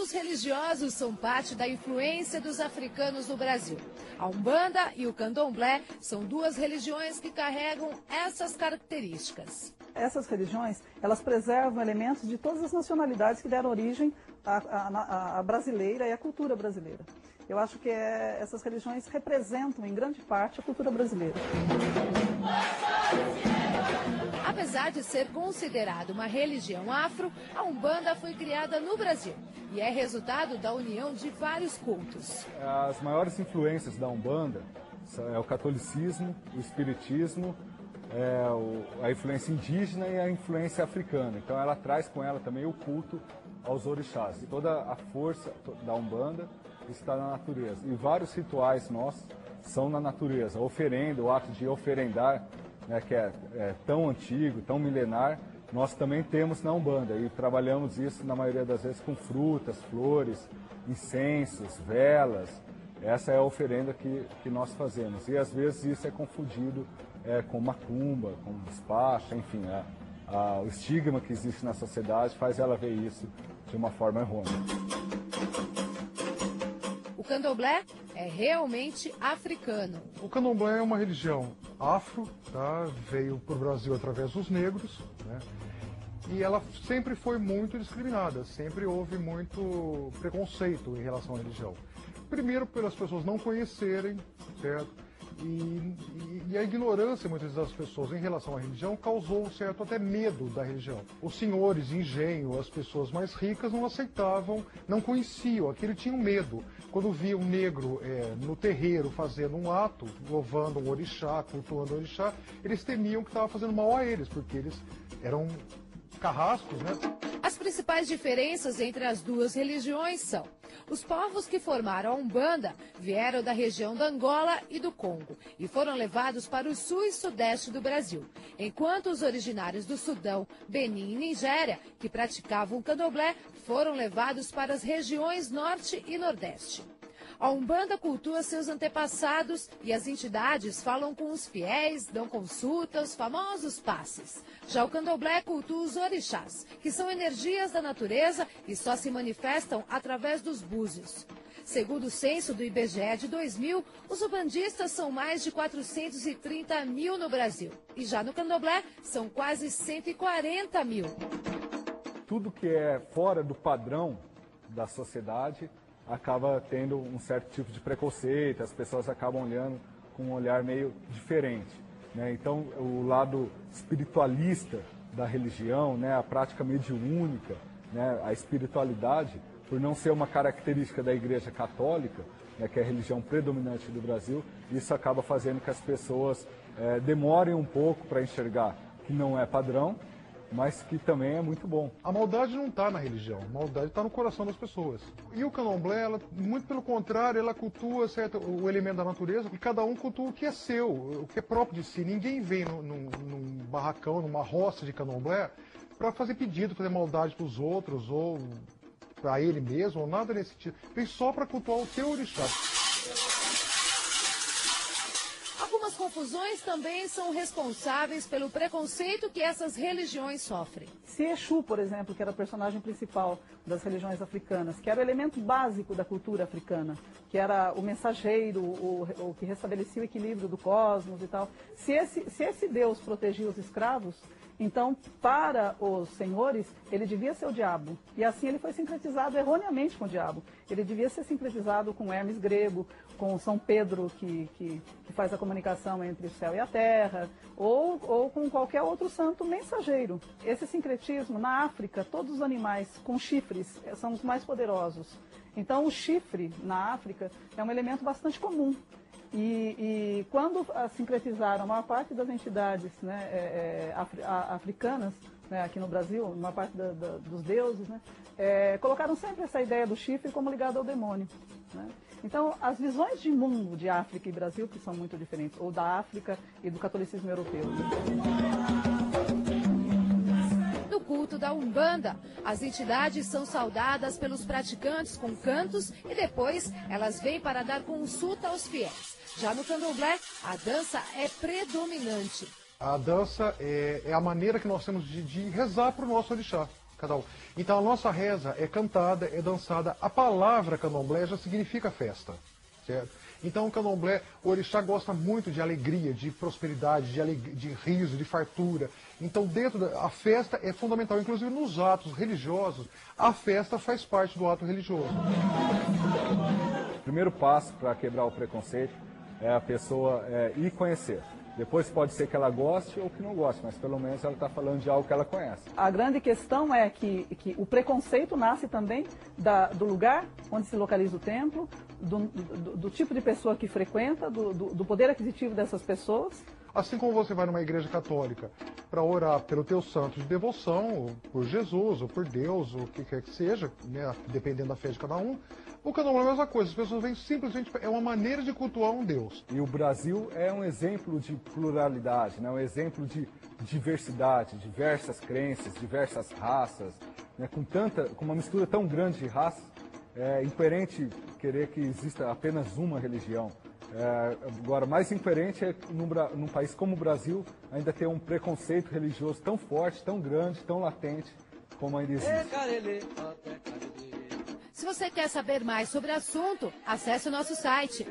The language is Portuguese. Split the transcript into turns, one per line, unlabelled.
cultos religiosos são parte da influência dos africanos no Brasil. A Umbanda e o Candomblé são duas religiões que carregam essas características.
Essas religiões, elas preservam elementos de todas as nacionalidades que deram origem à brasileira e à cultura brasileira. Eu acho que essas religiões representam, em grande parte, a cultura brasileira.
Apesar de ser considerada uma religião afro, a Umbanda foi criada no Brasil e é resultado da união de vários cultos.
As maiores influências da Umbanda é o catolicismo, o espiritismo, a influência indígena e a influência africana. Então ela traz com ela também o culto aos orixás. E toda a força da Umbanda está na natureza. E vários rituais nossos são na natureza. A oferenda, o ato de oferendar, né, que é tão antigo, tão milenar, nós também temos na Umbanda. E trabalhamos isso, na maioria das vezes, com frutas, flores, incensos, velas. Essa é a oferenda que nós fazemos. E às vezes isso é confundido com macumba, com despacho, enfim. O estigma que existe na sociedade faz ela ver isso de uma forma errônea.
O Candomblé é realmente africano.
O Candomblé é uma religião afro, tá? Veio para o Brasil através dos negros, né? E ela sempre foi muito discriminada, sempre houve muito preconceito em relação à religião. Primeiro, pelas pessoas não conhecerem, certo? E a ignorância, muitas das pessoas, em relação à religião, causou certo até medo da religião. Os senhores de engenho, as pessoas mais ricas, não aceitavam, não conheciam, aquele tinham medo. Quando via um negro no terreiro fazendo um ato, louvando um orixá, cultuando um orixá, eles temiam que estava fazendo mal a eles, porque eles eram carrascos, né?
As principais diferenças entre as duas religiões são: os povos que formaram a Umbanda vieram da região da Angola e do Congo e foram levados para o sul e sudeste do Brasil, enquanto os originários do Sudão, Benin e Nigéria, que praticavam o Candomblé, foram levados para as regiões norte e nordeste. A Umbanda cultua seus antepassados e as entidades falam com os fiéis, dão consulta, os famosos passes. Já o Candomblé cultua os orixás, que são energias da natureza e só se manifestam através dos búzios. Segundo o censo do IBGE de 2000, os umbandistas são mais de 430 mil no Brasil. E já no Candomblé, são quase 140 mil.
Tudo que é fora do padrão da sociedade acaba tendo um certo tipo de preconceito, as pessoas acabam olhando com um olhar meio diferente, né? Então, o lado espiritualista da religião, né, a prática mediúnica, né, a espiritualidade, por não ser uma característica da Igreja Católica, né, que é a religião predominante do Brasil, isso acaba fazendo que as pessoas demorem um pouco para enxergar que não é padrão, mas que também é muito bom.
A maldade não está na religião, a maldade está no coração das pessoas. E o Candomblé, muito pelo contrário, ela cultua certo, o elemento da natureza, e cada um cultua o que é seu, o que é próprio de si. Ninguém vem num barracão, numa roça de Candomblé, para fazer pedido, fazer maldade para os outros, ou para ele mesmo, ou nada nesse sentido. Vem só para cultuar o seu orixá.
Algumas confusões também são responsáveis pelo preconceito que essas religiões sofrem.
Se Exu, por exemplo, que era o personagem principal das religiões africanas, que era o elemento básico da cultura africana, que era o mensageiro, o que restabelecia o equilíbrio do cosmos e tal, se esse Deus protegia os escravos, então, para os senhores, ele devia ser o diabo. E assim ele foi sincretizado erroneamente com o diabo. Ele devia ser sincretizado com Hermes grego, com São Pedro, que faz a comunicação entre o céu e a terra, ou com qualquer outro santo mensageiro. Esse sincretismo, na África, todos os animais com chifres são os mais poderosos. Então, o chifre, na África, é um elemento bastante comum. E quando sincretizaram a maior parte das entidades, né, africanas, né, aqui no Brasil, a maior parte dos deuses, né, colocaram sempre essa ideia do chifre como ligado ao demônio, né? Então, as visões de mundo de África e Brasil, que são muito diferentes, ou da África e do catolicismo europeu.
No culto da Umbanda, as entidades são saudadas pelos praticantes com cantos e depois elas vêm para dar consulta aos fiéis. Já no Candomblé, a dança é predominante.
A dança é a maneira que nós temos de rezar para o nosso orixá. Cada um. Então a nossa reza é cantada, é dançada. A palavra candomblé já significa festa, certo? Então o candomblé, o orixá gosta muito de alegria, de prosperidade, de riso, de fartura. Então a festa é fundamental, inclusive nos atos religiosos, a festa faz parte do ato religioso.
O primeiro passo para quebrar o preconceito é a pessoa ir conhecer. Depois pode ser que ela goste ou que não goste, mas pelo menos ela está falando de algo que ela conhece.
A grande questão é que o preconceito nasce também do lugar onde se localiza o templo, do tipo de pessoa que frequenta, do poder aquisitivo dessas pessoas.
Assim como você vai numa igreja católica para orar pelo teu santo de devoção, ou por Jesus, ou por Deus, ou o que quer que seja, né, dependendo da fé de cada um, o candomblé é a mesma coisa. As pessoas vêm simplesmente, é uma maneira de cultuar um Deus.
E o Brasil é um exemplo de pluralidade, né, um exemplo de diversidade, diversas crenças, diversas raças, né, com uma mistura tão grande de raças, é incoerente querer que exista apenas uma religião. Agora, mais incoerente é num país como o Brasil ainda ter um preconceito religioso tão forte, tão grande, tão latente como ainda existe.
Se você quer saber mais sobre o assunto, acesse o nosso site